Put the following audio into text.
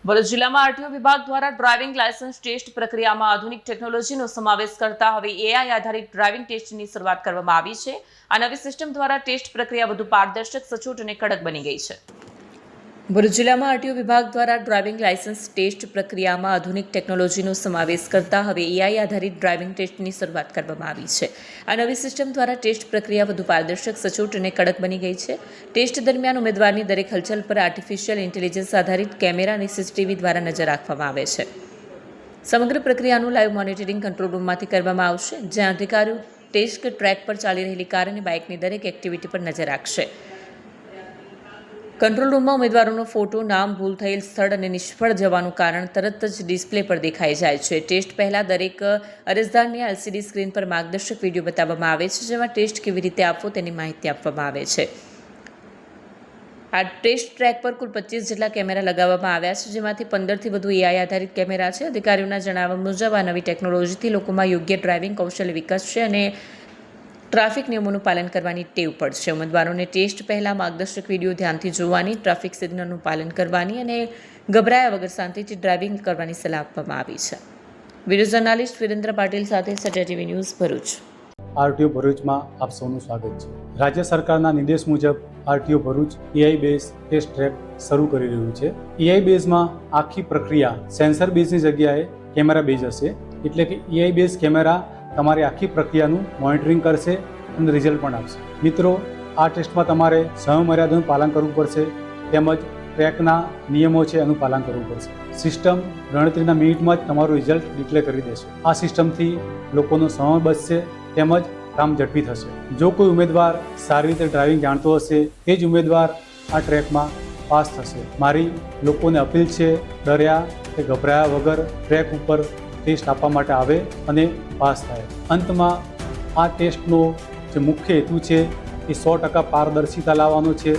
ભરૂચ જિલ્લામાં આરટીઓ વિભાગ દ્વારા ડ્રાઇવિંગ લાયસન્સ ટેસ્ટ પ્રક્રિયામાં આધુનિક ટેકનોલોજીનો સમાવેશ કરતા હવે એઆઈ આધારિત ડ્રાઇવિંગ ટેસ્ટની શરૂઆત કરવામાં આવી છે। આ નવી સિસ્ટમ દ્વારા ટેસ્ટ પ્રક્રિયા વધુ પારદર્શક, સચોટ અને કડક બની ગઈ છે। ભરૂચ જિલ્લામાં આરટીઓ વિભાગ દ્વારા ડ્રાઇવિંગ લાયસન્સ ટેસ્ટ પ્રક્રિયામાં આધુનિક ટેકનોલોજીનો સમાવેશ કરતા હવે એઆઈ આધારિત ડ્રાઇવિંગ ટેસ્ટની શરૂઆત કરવામાં આવી છે। આ નવી સિસ્ટમ દ્વારા ટેસ્ટ પ્રક્રિયા વધુ પારદર્શક, સચોટ અને કડક બની ગઈ છે। ટેસ્ટ દરમિયાન ઉમેદવારની દરેક હલચલ પર આર્ટિફિશિયલ ઇન્ટેલિજન્સ આધારિત કેમેરા અને સીસીટીવી દ્વારા નજર રાખવામાં આવે છે। સમગ્ર પ્રક્રિયાનું લાઈવ મોનિટરિંગ કંટ્રોલ રૂમમાંથી કરવામાં આવશે, જ્યાં અધિકારીઓ ટેસ્ટ ટ્રેક પર ચાલી રહેલી કાર અને બાઇકની દરેક એક્ટિવિટી પર નજર રાખશે। કંટ્રોલ રૂમમાં ઉમેદવારોનો ફોટો, નામ, ભૂલ થયેલ સ્થળ અને નિષ્ફળ જવાનું કારણ તરત જ ડિસ્પ્લે પર દેખાઈ જાય છે। ટેસ્ટ પહેલાં દરેક અરજદારને એલસીડી સ્ક્રીન પર માર્ગદર્શક વિડીયો બતાવવામાં આવે છે, જેમાં ટેસ્ટ કેવી રીતે આપવો તેની માહિતી આપવામાં આવે છે। આ ટેસ્ટ ટ્રેક પર કુલ 25 જેટલા કેમેરા લગાવવામાં આવ્યા છે, જેમાંથી 15થી વધુ એઆઈ આધારિત કેમેરા છે। અધિકારીઓના જણાવ્યા મુજબ આ નવી ટેકનોલોજીથી લોકોમાં યોગ્ય ડ્રાઇવિંગ કૌશલ્ય વિકસશે અને ટ્રાફિક નિયમોનું પાલન કરવાની ટેવ પડશે। ઉમેદવારોને ટેસ્ટ પહેલાં માર્ગદર્શક વિડીયો ધ્યાનથી જોવાની, ટ્રાફિક સિગ્નલનું પાલન કરવાની અને ગભરાયા વગર શાંતિથી ડ્રાઇવિંગ કરવાની સલાહ આપવામાં આવી છે। વિડીયો જર્નાલિસ્ટ વિરેન્દ્ર પાટીલ સાથે Satya TV news Bharuch. RTO ભરૂચમાં આપ સૌનું સ્વાગત છે। રાજ્ય સરકારના નિર્દેશ મુજબ RTO Bharuch AI base test track શરૂ કરી રહ્યું છે। એઆઈ બેઝમાં આખી પ્રક્રિયા સેન્સર બેઝની જગ્યાએ કેમેરા બેઝ હશે, એટલે કે એઆઈ બેઝ કેમેરા તમારી આખી પ્રક્રિયાનું મોનિટરિંગ કરશે અને રિઝલ્ટ પણ આપશે। મિત્રો, આ ટેસ્ટમાં તમારે સમયમર્યાદાનું પાલન કરવું પડશે, તેમજ ટ્રેકના નિયમો છે એનું પાલન કરવું પડશે। સિસ્ટમ ગણતરીના મિનિટમાં જ તમારું રિઝલ્ટ ડિક્લેર કરી દેશે। આ સિસ્ટમથી લોકોનો સમય બચશે, તેમજ કામ ઝડપી થશે। જો કોઈ ઉમેદવાર સારી રીતે ડ્રાઇવિંગ જાણતો હશે તે જ ઉમેદવાર આ ટ્રેકમાં પાસ થશે। મારી લોકોને અપીલ છે, ડર્યા કે ગભરાયા વગર ટ્રેક ઉપર ટેસ્ટ આપવા માટે આવે અને પાસ થાય। અંતમાં આ ટેસ્ટનો જે મુખ્ય હેતુ છે એ 100% પારદર્શિતા લાવવાનો છે।